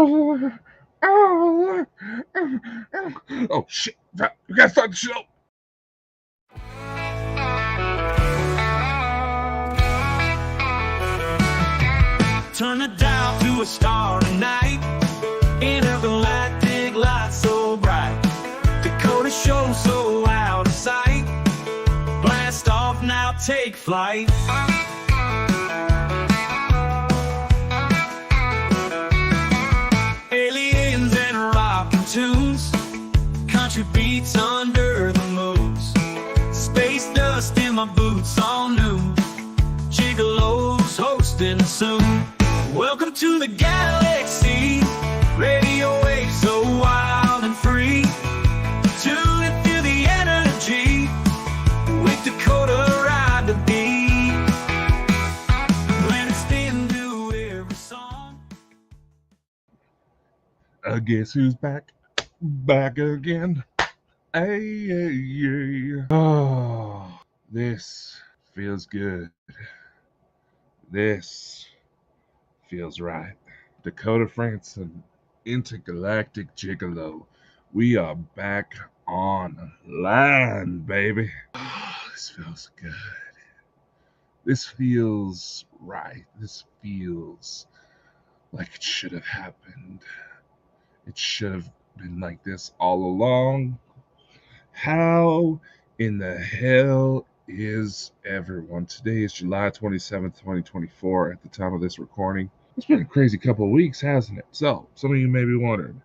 Oh shit! We gotta start the show. Turn the dial to a starry night. Intergalactic light so bright. Dakota show so out of sight. Blast off now, take flight. Aliens and rockin' tunes. Country beats under the moons. Space dust in my boots all new. Gigolo's hosting soon. Welcome to the galaxy. Radio waves so wild and free. Tune and feel the energy. With Dakota ride the beat. When it's into every song. Guess who's back? Back again. Hey, hey, yeah. Oh, this feels good. This feels right. Dakota Franson, Intergalactic Gigolo. We are back online, baby. Oh, this feels good. This feels right. This feels like it should have happened. It should have been like this all along. How in the hell is everyone? Today is July 27th, 2024 at the time of this recording. It's been a crazy couple of weeks, hasn't it? So, some of you may be wondering,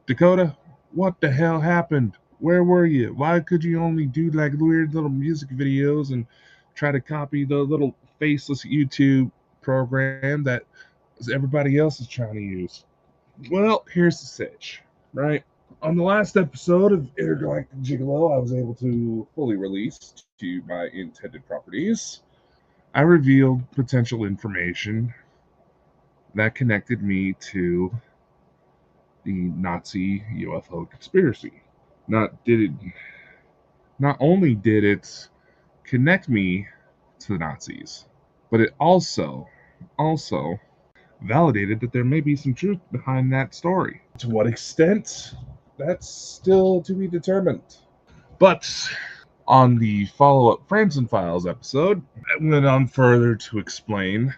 Dakota, what the hell happened? Where were you? Why could you only do like weird little music videos and try to copy the little faceless YouTube program that everybody else is trying to use? Well, here's the sitch, right? On the last episode of Intergalactic Gigolo, I was able to fully release to my intended properties. I revealed potential information that connected me to the Nazi UFO conspiracy. Not only did it connect me to the Nazis, but it also validated that there may be some truth behind that story. To what extent? That's still to be determined. But on the follow-up Franson Files episode, I went on further to explain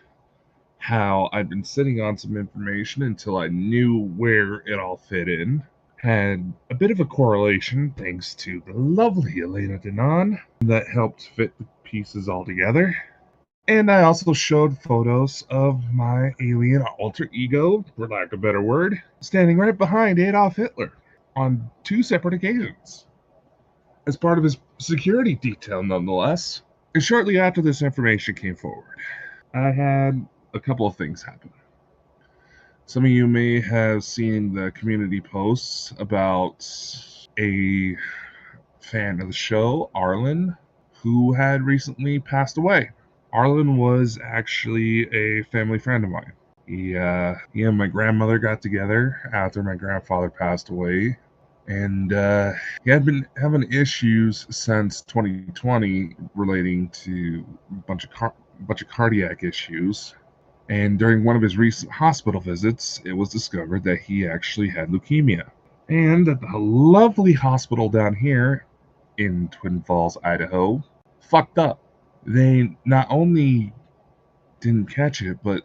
how I'd been sitting on some information until I knew where it all fit in. Had a bit of a correlation thanks to the lovely Elena Denon that helped fit the pieces all together. And I also showed photos of my alien alter ego, for lack of a better word, standing right behind Adolf Hitler on 2 separate occasions, as part of his security detail nonetheless. And shortly after this information came forward, I had a couple of things happen. Some of you may have seen the community posts about a fan of the show, Arlen, who had recently passed away. Arlen was actually a family friend of mine. He and my grandmother got together after my grandfather passed away, and he had been having issues since 2020 relating to a bunch of cardiac issues. And during one of his recent hospital visits, it was discovered that he actually had leukemia. And at the lovely hospital down here in Twin Falls, Idaho, fucked up. They not only didn't catch it, but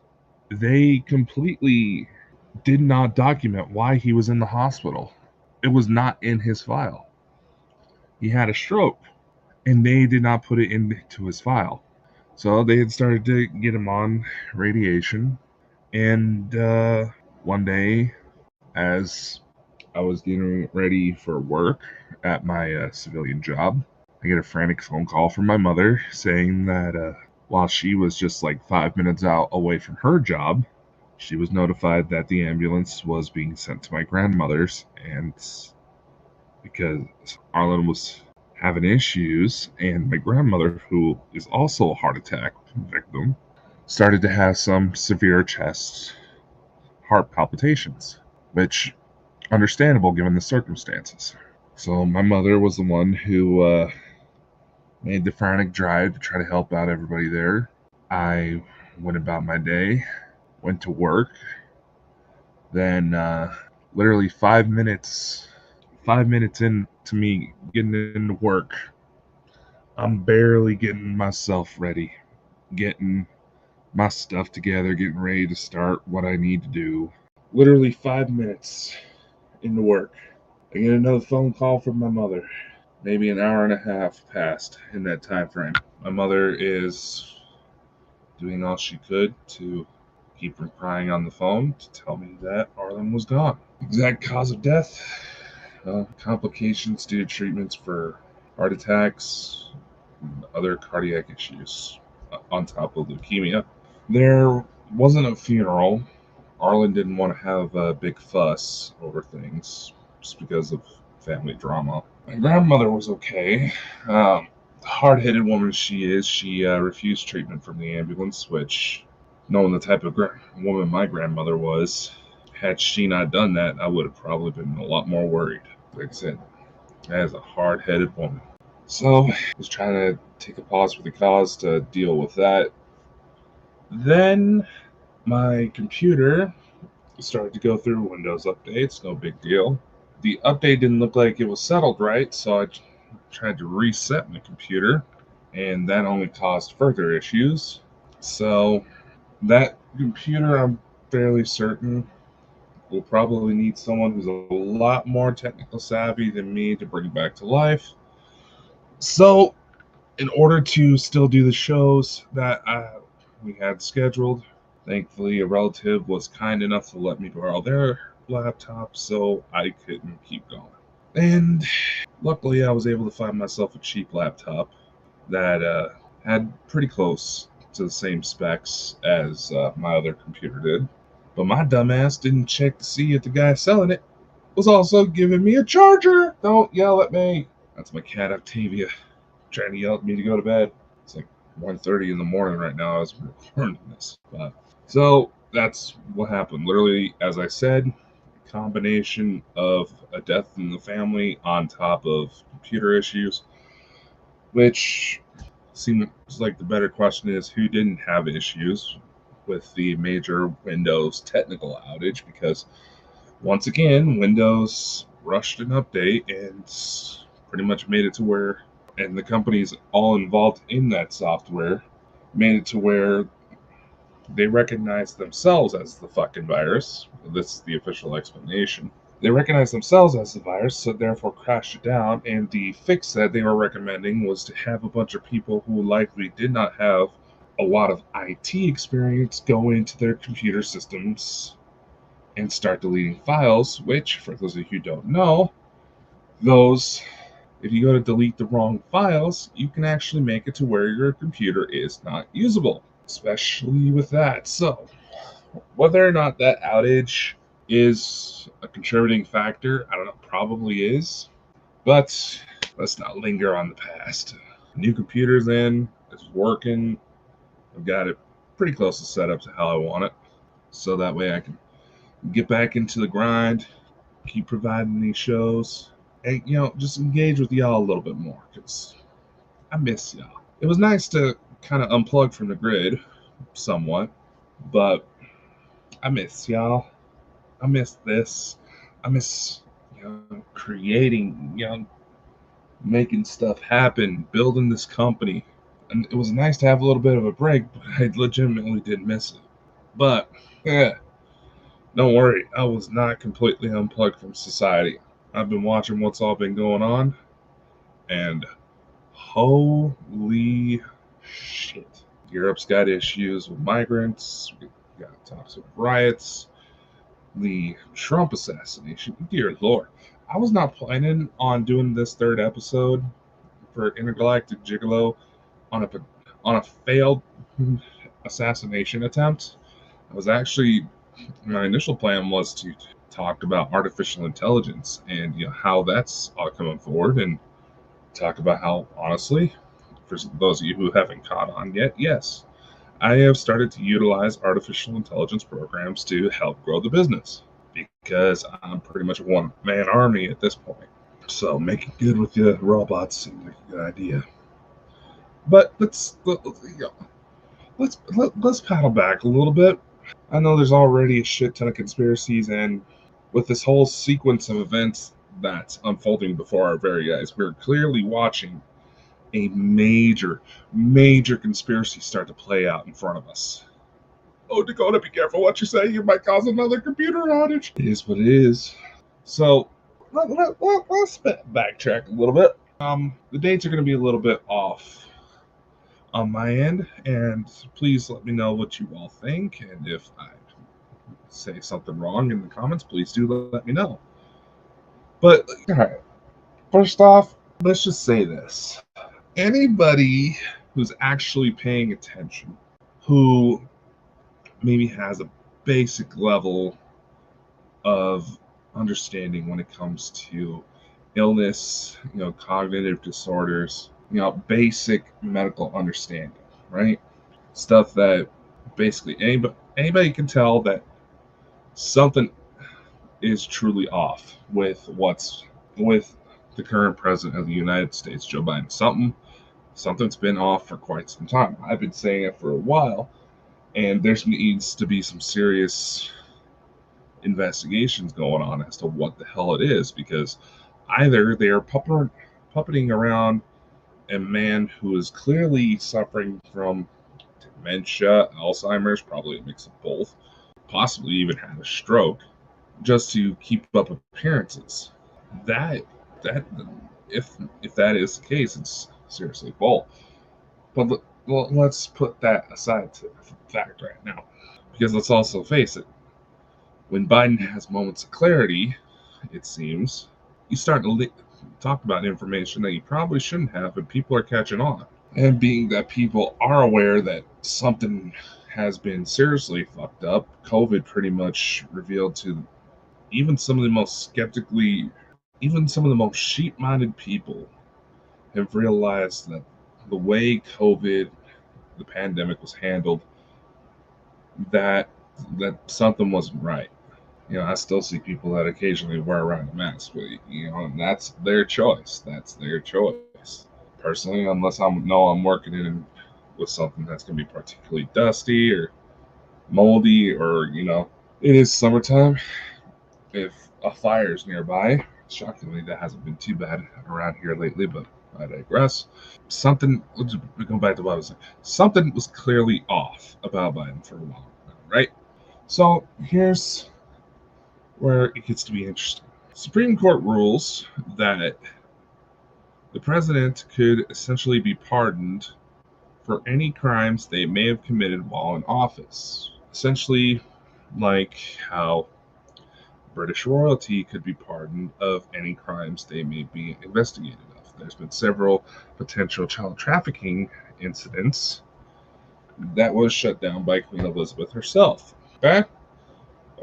they completely did not document why he was in the hospital. It was not in his file. He had a stroke, and they did not put it into his file. So they had started to get him on radiation, and one day, as I was getting ready for work at my civilian job, I get a frantic phone call from my mother saying that while she was just like 5 minutes out away from her job, she was notified that the ambulance was being sent to my grandmother's, and because Arlen was having issues, and my grandmother, who is also a heart attack victim, started to have some severe chest heart palpitations, which understandable given the circumstances. So my mother was the one who made the frantic drive to try to help out everybody there. I went about my day, went to work, Then, literally 5 minutes into me getting into work, I'm barely getting myself ready, getting my stuff together, getting ready to start what I need to do. Literally 5 minutes into work, I get another phone call from my mother. Maybe an hour and a half passed in that time frame. My mother is doing all she could to keep from crying on the phone to tell me that Arlen was gone. Exact cause of death, complications due to treatments for heart attacks and other cardiac issues on top of leukemia. There wasn't a funeral. Arlen didn't want to have a big fuss over things just because of family drama. My grandmother was okay. Hard-headed woman she is, she refused treatment from the ambulance, which, knowing the type of woman my grandmother was, had she not done that, I would have probably been a lot more worried. Like I said, as a hard-headed woman. So, I was trying to take a pause for the cause to deal with that. Then, my computer started to go through Windows updates, no big deal. The update didn't look like it was settled right, so I tried to reset my computer, and that only caused further issues. So, that computer, I'm fairly certain, will probably need someone who's a lot more technical savvy than me to bring back to life. So, in order to still do the shows that we had scheduled, thankfully a relative was kind enough to let me borrow their laptop so I couldn't keep going. And luckily, I was able to find myself a cheap laptop that had pretty close to the same specs as my other computer did. But my dumbass didn't check to see if the guy selling it was also giving me a charger. Don't yell at me. That's my cat Octavia trying to yell at me to go to bed. It's like 1:30 in the morning right now as we're recording this. So that's what happened. Literally, as I said, a combination of a death in the family on top of computer issues, which seems like the better question is who didn't have issues with the major Windows technical outage, because once again, Windows rushed an update and pretty much made it to where, and the companies all involved in that software made it to where they recognize themselves as the fucking virus. This is the official explanation. They recognize themselves as the virus, so therefore crashed it down. And the fix that they were recommending was to have a bunch of people who likely did not have a lot of IT experience go into their computer systems and start deleting files, which, for those of you who don't know, if you go to delete the wrong files, you can actually make it to where your computer is not usable, especially with that. So, whether or not that outage is a contributing factor, I don't know, probably is, but let's not linger on the past. New computer's in, it's working, I've got it pretty close to set up to how I want it, so that way I can get back into the grind, keep providing these shows, and just engage with y'all a little bit more, because I miss y'all. It was nice to kind of unplug from the grid somewhat, but I miss y'all. I miss this. I miss creating, making stuff happen, building this company. And it was nice to have a little bit of a break, but I legitimately did miss it. But yeah, don't worry, I was not completely unplugged from society. I've been watching what's all been going on, and holy shit. Europe's got issues with migrants, we got toxic riots, the Trump assassination. Dear Lord. I was not planning on doing this third episode for Intergalactic Gigolo on a failed assassination attempt. My initial plan was to talk about artificial intelligence and how that's all coming forward, and talk about how, honestly, for those of you who haven't caught on yet, yes, I have started to utilize artificial intelligence programs to help grow the business, because I'm pretty much a one-man army at this point. So making good with the robots seems like a good idea. But let's paddle back a little bit. I know there's already a shit ton of conspiracies, and with this whole sequence of events that's unfolding before our very eyes, we're clearly watching a major, major conspiracy start to play out in front of us. Oh, Dakota, be careful what you say. You might cause another computer outage. It is what it is. So, let's backtrack a little bit. The dates are going to be a little bit off on my end, and please let me know what you all think, and if I say something wrong in the comments, please do let me know. But, alright, first off, let's just say this. Anybody who's actually paying attention, who maybe has a basic level of understanding when it comes to illness, cognitive disorders, basic medical understanding, right? Stuff that basically anybody can tell that something is truly off with the current president of the United States, Joe Biden. Something's been off for quite some time. I've been saying it for a while, and there needs to be some serious investigations going on as to what the hell it is, because either they are puppeting around a man who is clearly suffering from dementia, Alzheimer's, probably a mix of both, possibly even had a stroke, just to keep up appearances. That that if that is the case, it's seriously bold. But let's put that aside to fact right now, because let's also face it. When Biden has moments of clarity, it seems, he's starting to talk about information that he probably shouldn't have, and people are catching on. And being that people are aware that something has been seriously fucked up, COVID pretty much revealed to even some of the most skeptically, even some of the most sheep-minded people have realized that the way COVID, the pandemic, was handled, that something wasn't right. I still see people that occasionally wear around a mask, but and that's their choice. That's their choice. Personally, unless I'm working in with something that's going to be particularly dusty or moldy, or it is summertime. If a fire is nearby, shockingly, that hasn't been too bad around here lately, but I digress. Something, let's go back to what I was saying. Something was clearly off about Biden for a while, right? So here's where it gets to be interesting. Supreme Court rules that the president could essentially be pardoned for any crimes they may have committed while in office. Essentially, like how British royalty could be pardoned of any crimes they may be investigated of. There's been several potential child trafficking incidents that was shut down by Queen Elizabeth herself. Okay?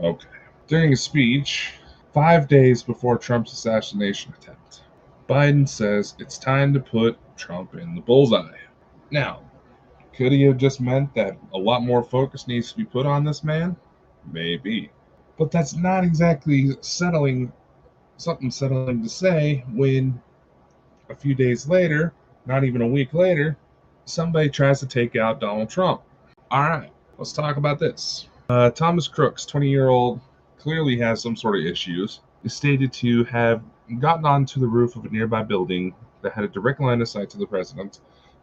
Okay. During a speech 5 days before Trump's assassination attempt, Biden says it's time to put Trump in the bullseye. Now, could he have just meant that a lot more focus needs to be put on this man? Maybe. But that's not exactly something settling to say when a few days later, not even a week later, somebody tries to take out Donald Trump. All right, let's talk about this. Thomas Crooks, 20-year-old, clearly has some sort of issues, is stated to have gotten onto the roof of a nearby building that had a direct line of sight to the president.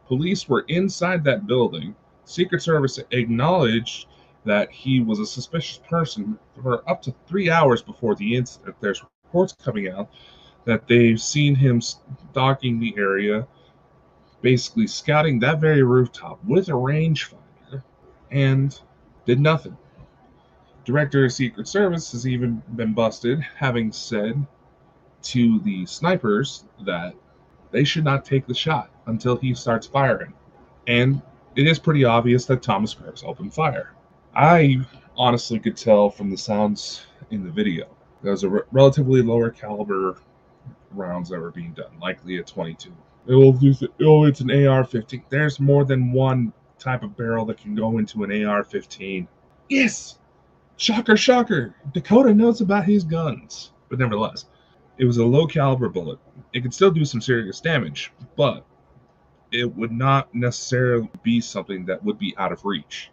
Police were inside that building. Secret Service acknowledged that he was a suspicious person for up to 3 hours before the incident. There's reports coming out that they've seen him stalking the area, basically scouting that very rooftop with a rangefinder, and did nothing. Director of Secret Service has even been busted, having said to the snipers that they should not take the shot until he starts firing. And it is pretty obvious that Thomas Crooks opened fire. I honestly could tell from the sounds in the video. There was a relatively lower caliber rounds that were being done, likely a 22. It's an AR-15. There's more than one type of barrel that can go into an AR-15. Yes! Shocker, shocker. Dakota knows about his guns. But nevertheless, it was a low caliber bullet. It could still do some serious damage, but it would not necessarily be something that would be out of reach.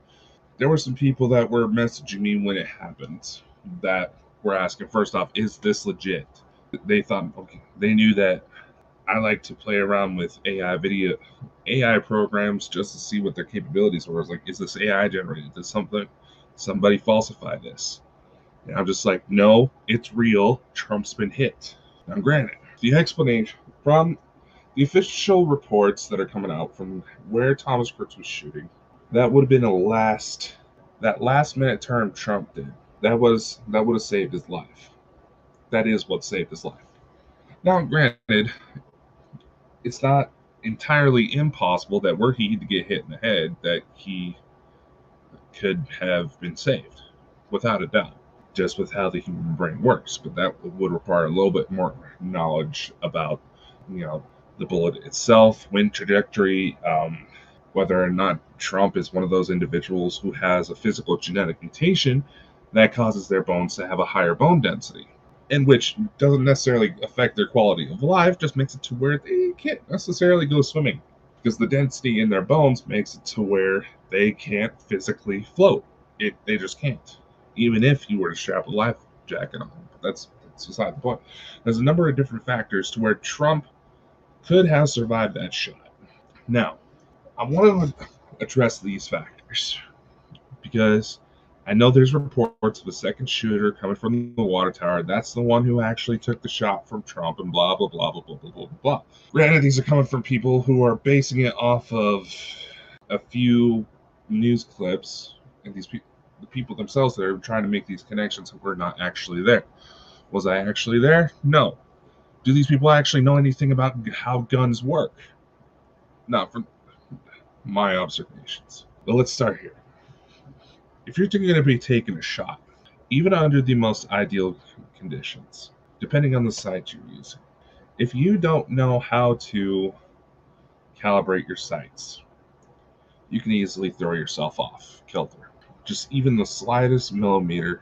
there were some people that were messaging me when it happened that were asking, first off, is this legit? They thought, okay, they knew that I like to play around with AI programs just to see what their capabilities were. I was like, is this AI generated? Did somebody falsify this? And I'm just like, no, it's real. Trump's been hit. Now, granted, the explanation from the official reports that are coming out from where Thomas Crooks was shooting, that would have been that last minute term Trump did. That would have saved his life. That is what saved his life. Now, granted, it's not entirely impossible that were he to get hit in the head, that he could have been saved, without a doubt, just with how the human brain works. But that would require a little bit more knowledge about, the bullet itself, wind trajectory, whether or not Trump is one of those individuals who has a physical genetic mutation that causes their bones to have a higher bone density, and which doesn't necessarily affect their quality of life, just makes it to where they can't necessarily go swimming, because the density in their bones makes it to where they can't physically float. They just can't, even if you were to strap a life jacket on. But that's beside the point. There's a number of different factors to where Trump could have survived that shot. Now, I want to address these factors because I know there's reports of a second shooter coming from the water tower. That's the one who actually took the shot from Trump and blah, blah, blah, blah, blah, blah, blah, blah. Granted, these are coming from people who are basing it off of a few news clips, and the people themselves that are trying to make these connections were not actually there. Was I actually there? No. Do these people actually know anything about how guns work? Not from my observations. But let's start here. If you're going to be taking a shot, even under the most ideal conditions, depending on the sight you're using, if you don't know how to calibrate your sights, you can easily throw yourself off kilter. Just even the slightest millimeter.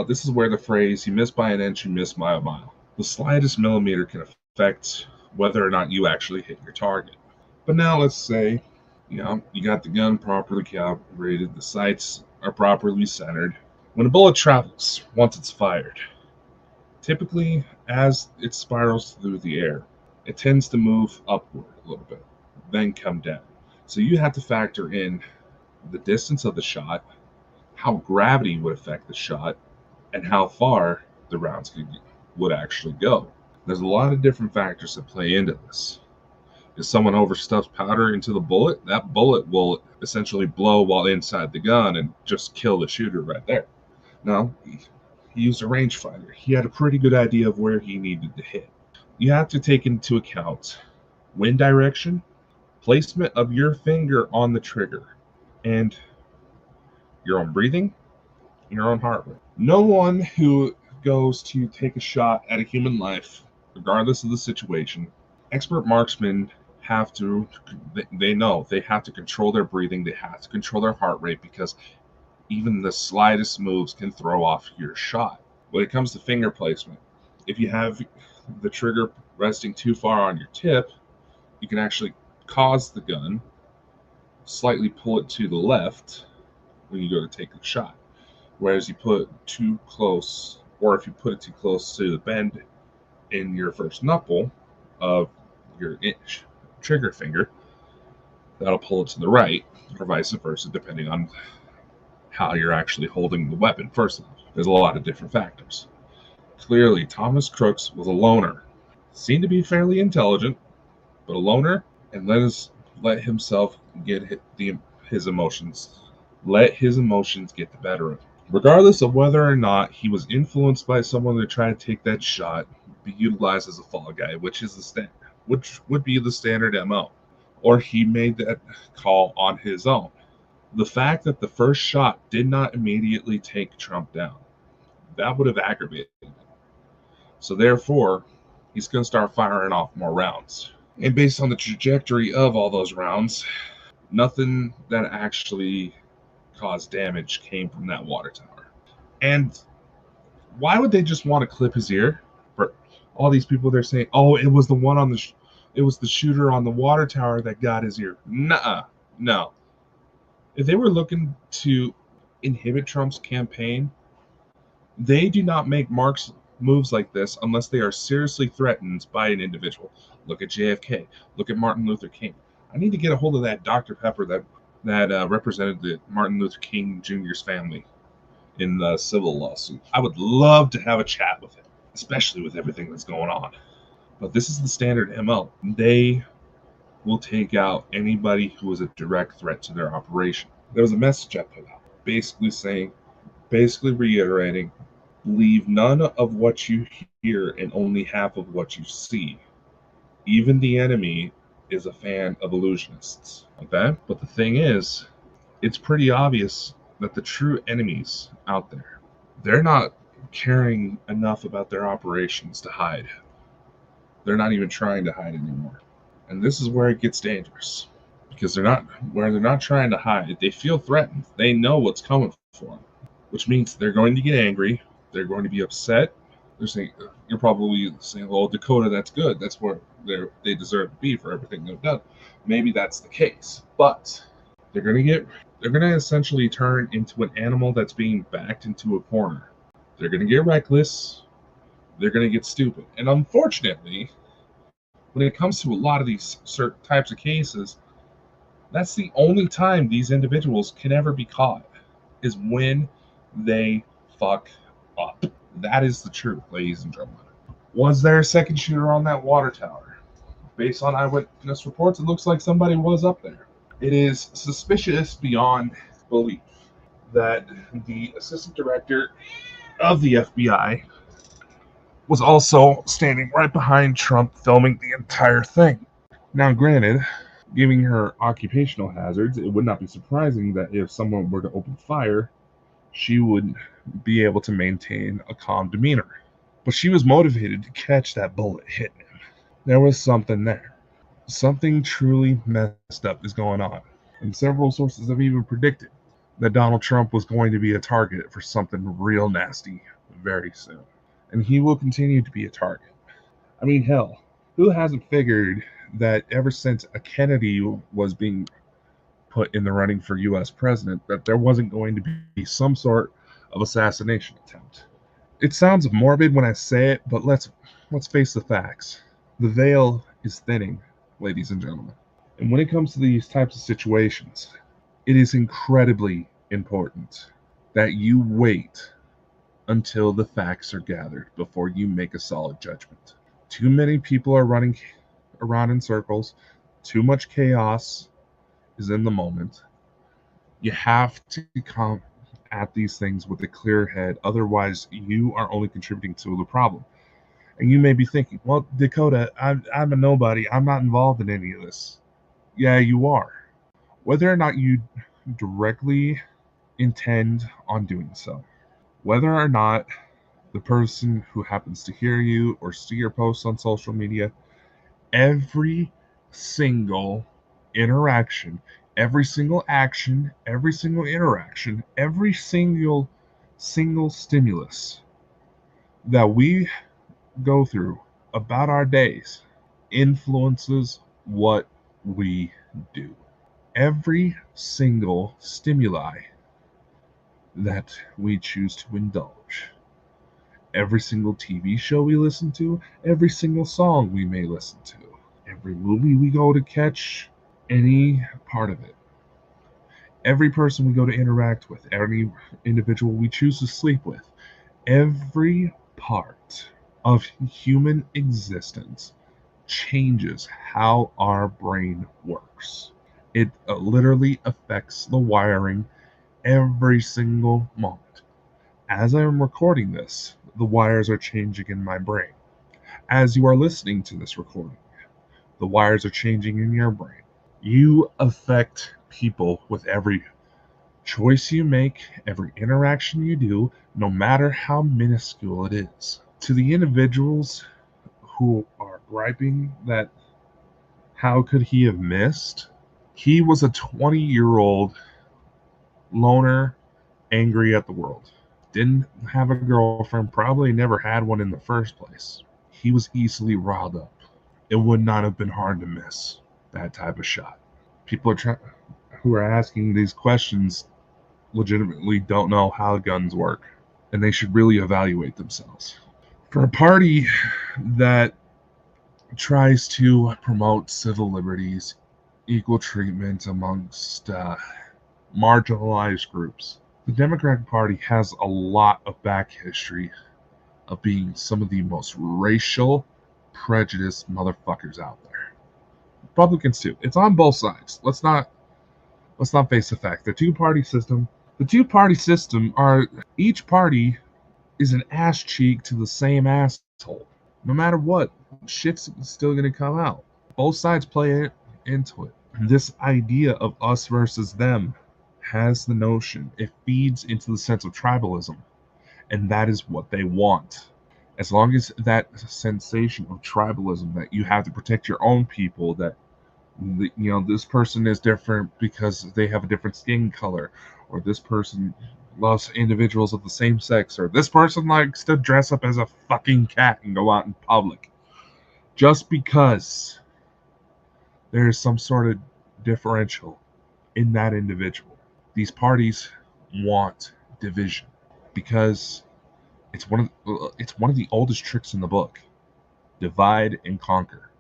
This is where the phrase, you miss by an inch, you miss by a mile. The slightest millimeter can affect whether or not you actually hit your target. But now let's say, you got the gun properly calibrated, the sights are properly centered. When a bullet travels, once it's fired, typically as it spirals through the air, it tends to move upward a little bit, then come down. So you have to factor in the distance of the shot, how gravity would affect the shot, and how far the rounds would actually go. There's a lot of different factors that play into this. If someone overstuffs powder into the bullet, that bullet will essentially blow while inside the gun and just kill the shooter right there. Now, he used a rangefinder. He had a pretty good idea of where he needed to hit. You have to take into account wind direction, placement of your finger on the trigger, and your own breathing, your own heart rate. No one who goes to take a shot at a human life, regardless of the situation, expert marksmen they know they have to control their breathing, they have to control their heart rate, because even the slightest moves can throw off your shot. When it comes to finger placement, if you have the trigger resting too far on your tip, you can actually cause the gun slightly pull it to the left when you go to take a shot. Whereas you put it too close, or if you put it too close to the bend in your first knuckle of your trigger finger, that'll pull it to the right, or vice versa, depending on how you're actually holding the weapon. First of all, there's a lot of different factors. Clearly, Thomas Crooks was a loner. Seemed to be fairly intelligent, but a loner, and let himself get his emotions. Let his emotions get the better of him. Regardless of whether or not he was influenced by someone to try to take that shot, be utilized as a fall guy, which would be the standard MO, or he made that call on his own. The fact that the first shot did not immediately take Trump down, that would have aggravated him. So therefore, he's going to start firing off more rounds. And based on the trajectory of all those rounds, nothing that actually caused damage came from that water tower. And why would they just want to clip his ear? For all these people, they're saying, "Oh, it was it was the shooter on the water tower that got his ear." Nuh-uh, no. If they were looking to inhibit Trump's campaign, they do not make moves like this unless they are seriously threatened by an individual. Look at JFK. Look at Martin Luther King. I need to get a hold of that Dr. Pepper that represented the Martin Luther King Jr.'s family in the civil lawsuit. I would love to have a chat with him, especially with everything that's going on. But this is the standard MO. They will take out anybody who is a direct threat to their operation. There was a message I put out basically reiterating, believe none of what you hear and only half of what you see. Even the enemy is a fan of illusionists. Okay? But the thing is, it's pretty obvious that the true enemies out there, they're not caring enough about their operations to hide. They're not even trying to hide anymore. And this is where it gets dangerous. Because they're not trying to hide. They feel threatened. They know what's coming for them. Which means they're going to get angry. They're going to be upset. They're saying, you're probably saying, well, Dakota, that's good. That's where they deserve to be for everything they've done. Maybe that's the case. But they're going to essentially turn into an animal that's being backed into a corner. They're going to get reckless. They're going to get stupid. And unfortunately, when it comes to a lot of these certain types of cases, that's the only time these individuals can ever be caught, is when they fuck up. That is the truth, ladies and gentlemen. Was there a second shooter on that water tower? Based on eyewitness reports, it looks like somebody was up there. It is suspicious beyond belief that the assistant director of the FBI was also standing right behind Trump filming the entire thing. Now, granted, given her occupational hazards, it would not be surprising that if someone were to open fire, she would be able to maintain a calm demeanor. But she was motivated to catch that bullet hitting him. There was something there. Something truly messed up is going on. And several sources have even predicted that Donald Trump was going to be a target for something real nasty very soon. And he will continue to be a target. I mean, hell, who hasn't figured that ever since a Kennedy was being put in the running for U.S. president, that there wasn't going to be some sort of assassination attempt? It sounds morbid when I say it, but let's face the facts. The veil is thinning, ladies and gentlemen. And when it comes to these types of situations, it is incredibly important that you wait until the facts are gathered before you make a solid judgment. Too many people are running around in circles. Too much chaos is in the moment. You have to come at these things with a clear head. Otherwise, you are only contributing to the problem. And you may be thinking, well, Dakota, I'm a nobody. I'm not involved in any of this. Yeah, you are. Whether or not you directly intend on doing so, whether or not the person who happens to hear you or see your posts on social media, every single interaction, every single action, every single interaction, every single stimulus that we go through about our days influences what we do. Every single stimuli that we choose to indulge, every single TV show we listen to, every single song we may listen to, every movie we go to catch, any part of it, every person we go to interact with, every individual we choose to sleep with, every part of human existence changes how our brain works. It literally affects the wiring every single moment. As I am recording this, the wires are changing in my brain. As you are listening to this recording, the wires are changing in your brain. You affect people with every choice you make, every interaction you do, no matter how minuscule it is. To the individuals who are griping that how could he have missed? He was a 20-year-old loner, angry at the world. Didn't have a girlfriend, probably never had one in the first place. He was easily riled up. It would not have been hard to miss that type of shot. People who are asking these questions legitimately don't know how guns work, and they should really evaluate themselves. For a party that tries to promote civil liberties, equal treatment amongst marginalized groups, the Democratic Party has a lot of back history of being some of the most racial, prejudiced motherfuckers out there. Republicans too. It's on both sides. Let's not face the fact. The two-party system are each party is an ass cheek to the same asshole. No matter what, shit's still gonna come out. Both sides play it into it. This idea of us versus them has the notion, it feeds into the sense of tribalism, and that is what they want. As long as that sensation of tribalism, that you have to protect your own people, that this person is different because they have a different skin color, or this person loves individuals of the same sex, or this person likes to dress up as a fucking cat and go out in public. Just because there is some sort of differential in that individual. These parties want division because it's one of the oldest tricks in the book. Divide and conquer.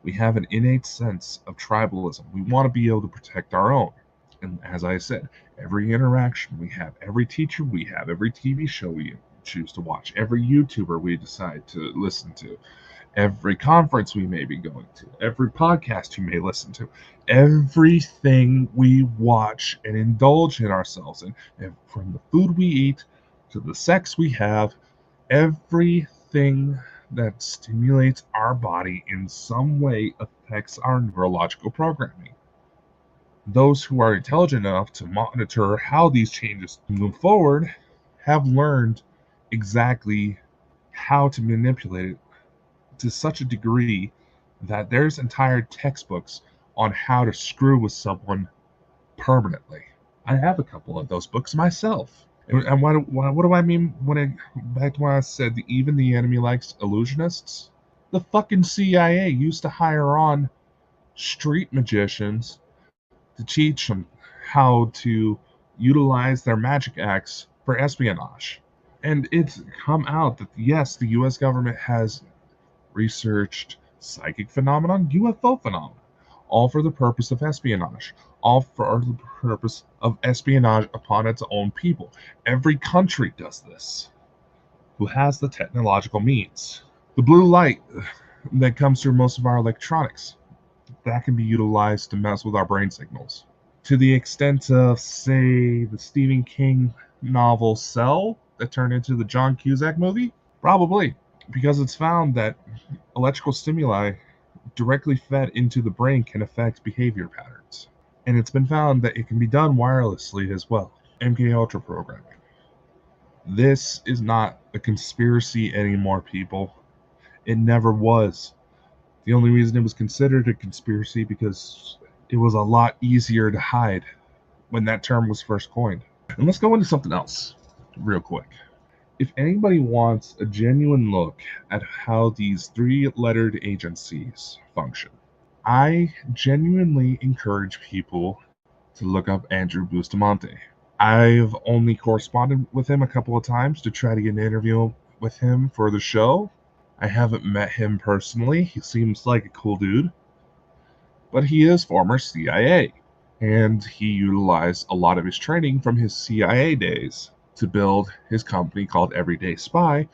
We have an innate sense of tribalism. We want to be able to protect our own. And as I said, every interaction we have, every teacher we have, every TV show we choose to watch, every YouTuber we decide to listen to, every conference we may be going to, every podcast you may listen to, everything we watch and indulge in ourselves in, and from the food we eat to the sex we have, everything that stimulates our body in some way affects our neurological programming. Those who are intelligent enough to monitor how these changes move forward have learned exactly how to manipulate it to such a degree that there's entire textbooks on how to screw with someone permanently. I have a couple of those books myself. And what do I mean back to when I said that even the enemy likes illusionists? The fucking CIA used to hire on street magicians to teach them how to utilize their magic acts for espionage. And it's come out that yes, the US government has researched psychic phenomenon, UFO phenomenon, all for the purpose of espionage, all for the purpose of espionage upon its own people. Every country does this who has the technological means. The blue light that comes through most of our electronics, that can be utilized to mess with our brain signals. To the extent of, say, the Stephen King novel Cell that turned into the John Cusack movie? Probably, because it's found that electrical stimuli directly fed into the brain can affect behavior patterns. And it's been found that it can be done wirelessly as well. MK Ultra programming. This is not a conspiracy anymore, people. It never was. The only reason it was considered a conspiracy because it was a lot easier to hide when that term was first coined. And let's go into something else real quick. If anybody wants a genuine look at how these three-lettered agencies function, I genuinely encourage people to look up Andrew Bustamante. I've only corresponded with him a couple of times to try to get an interview with him for the show. I haven't met him personally. He seems like a cool dude. But he is former CIA. And he utilized a lot of his training from his CIA days to build his company called Everyday Spy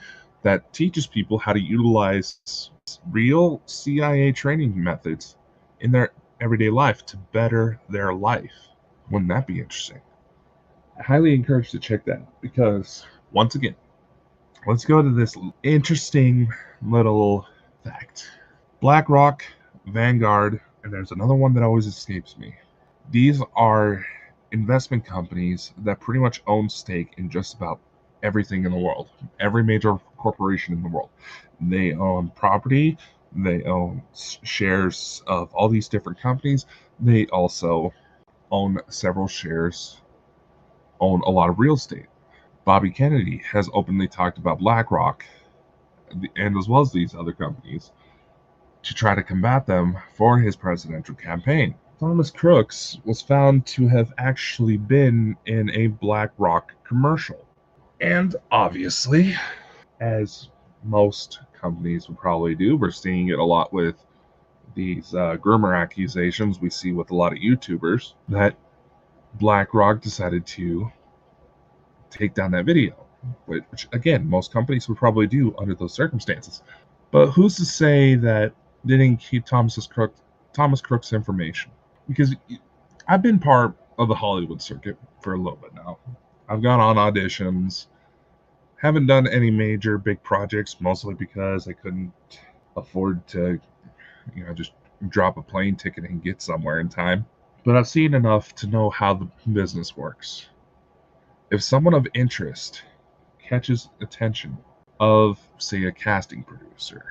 that teaches people how to utilize real CIA training methods in their everyday life to better their life. Wouldn't that be interesting? I highly encourage you to check that out because, once again, let's go to this interesting little fact. BlackRock, Vanguard, and there's another one that always escapes me. These are investment companies that pretty much own stake in just about everything in the world, every major corporation in the world. They own property, they own shares of all these different companies. They also own several shares, own a lot of real estate. Bobby Kennedy has openly talked about BlackRock and as well as these other companies to try to combat them for his presidential campaign. Thomas Crooks was found to have actually been in a BlackRock commercial. And obviously, as most companies would probably do, we're seeing it a lot with these groomer accusations we see with a lot of YouTubers, that BlackRock decided to take down that video, which again, most companies would probably do under those circumstances. But who's to say that they didn't keep Thomas Crook's information? Because I've been part of the Hollywood circuit for a little bit now. I've gone on auditions, haven't done any major big projects, mostly because I couldn't afford to, just drop a plane ticket and get somewhere in time. But I've seen enough to know how the business works. If someone of interest catches attention of, say, a casting producer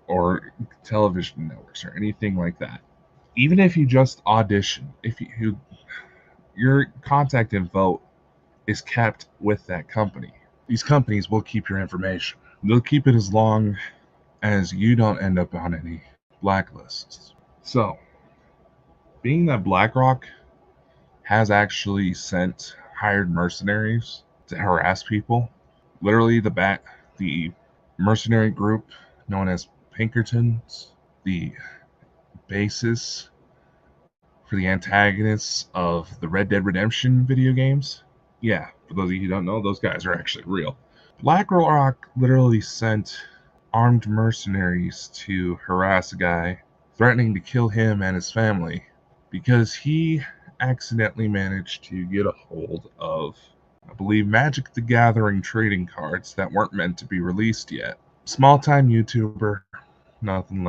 or television networks or anything like that, even if you just audition, if your contact info is kept with that company, these companies will keep your information. They'll keep it as long as you don't end up on any blacklists. So, being that BlackRock has actually hired mercenaries to harass people, literally the mercenary group known as Pinkertons, the basis for the antagonists of the Red Dead Redemption video games. Yeah, for those of you who don't know, those guys are actually real. BlackRock literally sent armed mercenaries to harass a guy, threatening to kill him and his family because he accidentally managed to get a hold of, I believe, Magic the Gathering trading cards that weren't meant to be released yet. Small time YouTuber, nothing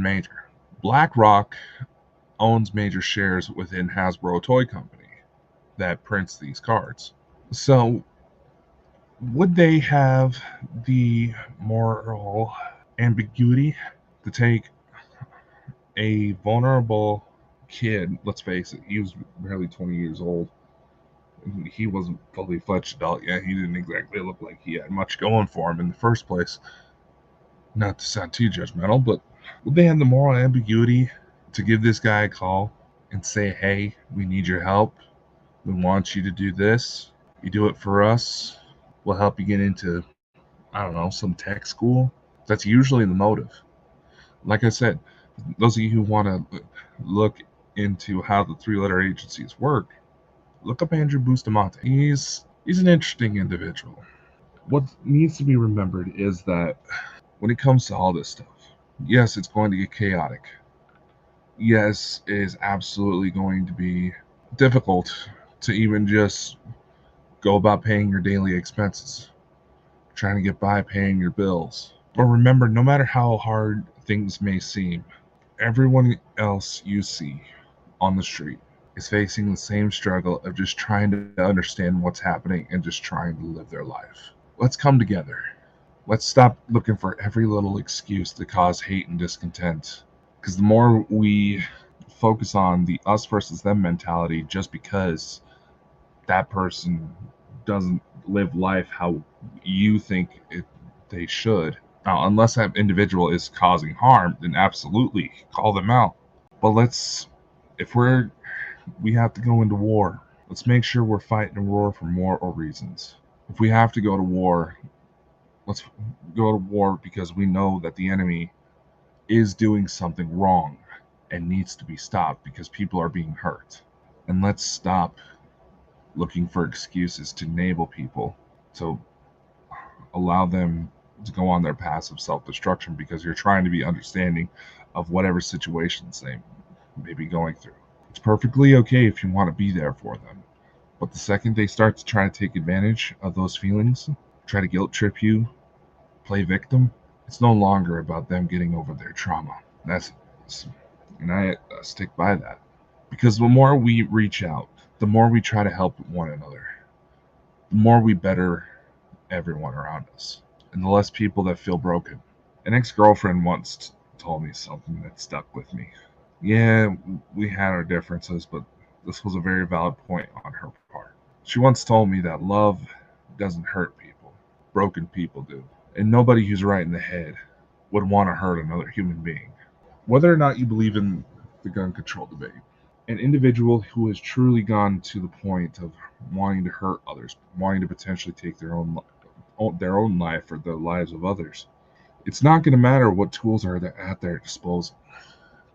major. BlackRock owns major shares within Hasbro Toy Company that prints these cards. So, would they have the moral ambiguity to take a vulnerable kid? Let's face it, he was barely 20 years old. He wasn't fully fledged adult yet. He didn't exactly look like he had much going for him in the first place. Not to sound too judgmental, but would they have the moral ambiguity to give this guy a call and say, hey, we need your help. We want you to do this. You do it for us. We'll help you get into, I don't know, some tech school. That's usually the motive. Like I said, those of you who want to look into how the three-letter agencies work, look up Andrew Bustamante. He's an interesting individual. What needs to be remembered is that when it comes to all this stuff, yes, it's going to get chaotic. Yes, it is absolutely going to be difficult to even just go about paying your daily expenses, trying to get by paying your bills. But remember, no matter how hard things may seem, everyone else you see on the street is facing the same struggle of just trying to understand what's happening and just trying to live their life. Let's come together. Let's stop looking for every little excuse to cause hate and discontent. Because the more we focus on the us versus them mentality just because that person doesn't live life how you think they should. Now, unless that individual is causing harm, then absolutely call them out. But if we have to go into war, let's make sure we're fighting a war for moral reasons. If we have to go to war, let's go to war because we know that the enemy is doing something wrong and needs to be stopped because people are being hurt. And let's stop looking for excuses to enable people to allow them to go on their paths of self-destruction because you're trying to be understanding of whatever situations they may be going through. It's perfectly okay if you want to be there for them. But the second they start to try to take advantage of those feelings, try to guilt trip you, play victim, it's no longer about them getting over their trauma. And I stick by that. Because the more we reach out, the more we try to help one another, the more we better everyone around us, and the less people that feel broken. An ex-girlfriend once told me something that stuck with me. Yeah, we had our differences, but this was a very valid point on her part. She once told me that love doesn't hurt people, broken people do. And nobody who's right in the head would want to hurt another human being. Whether or not you believe in the gun control debate. An individual who has truly gone to the point of wanting to hurt others, wanting to potentially take their own life or the lives of others. It's not going to matter what tools are at their disposal.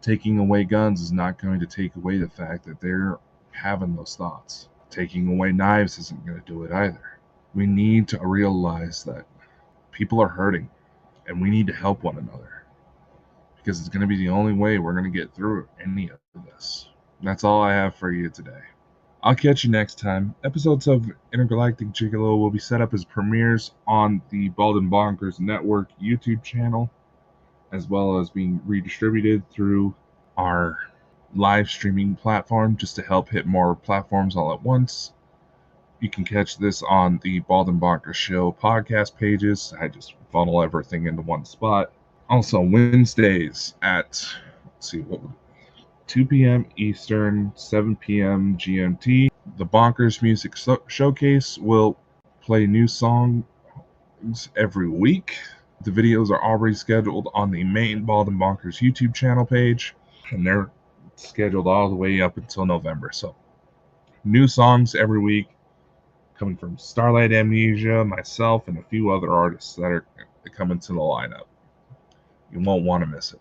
Taking away guns is not going to take away the fact that they're having those thoughts. Taking away knives isn't going to do it either. We need to realize that people are hurting and we need to help one another, because it's going to be the only way we're going to get through any of this. That's all I have for you today. I'll catch you next time. Episodes of Intergalactic Gigolo will be set up as premieres on the Bald and Bonkers Network YouTube channel, as well as being redistributed through our live streaming platform just to help hit more platforms all at once. You can catch this on the Bald and Bonkers Show podcast pages. I just funnel everything into one spot. Also, Wednesdays at 2 p.m. Eastern, 7 p.m. GMT, the Bonkers Music Showcase will play new songs every week. The videos are already scheduled on the main Bald and Bonkers YouTube channel page, and they're scheduled all the way up until November. So, new songs every week coming from Starlight Amnesia, myself, and a few other artists that are coming to the lineup. You won't want to miss it.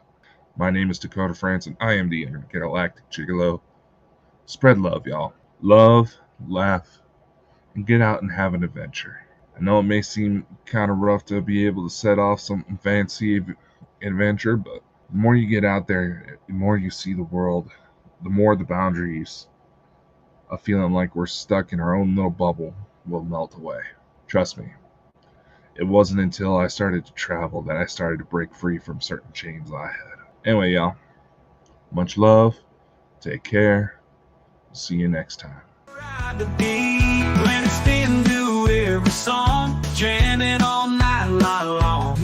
My name is Dakota France, and I am the Intergalactic Gigolo. Spread love, y'all. Love, laugh, and get out and have an adventure. I know it may seem kind of rough to be able to set off some fancy adventure, but the more you get out there, the more you see the world, the more the boundaries of feeling like we're stuck in our own little bubble will melt away. Trust me, it wasn't until I started to travel that I started to break free from certain chains I had. Anyway, y'all, much love, take care, see you next time. Ride the beat when it's been to every song, jamming all night long.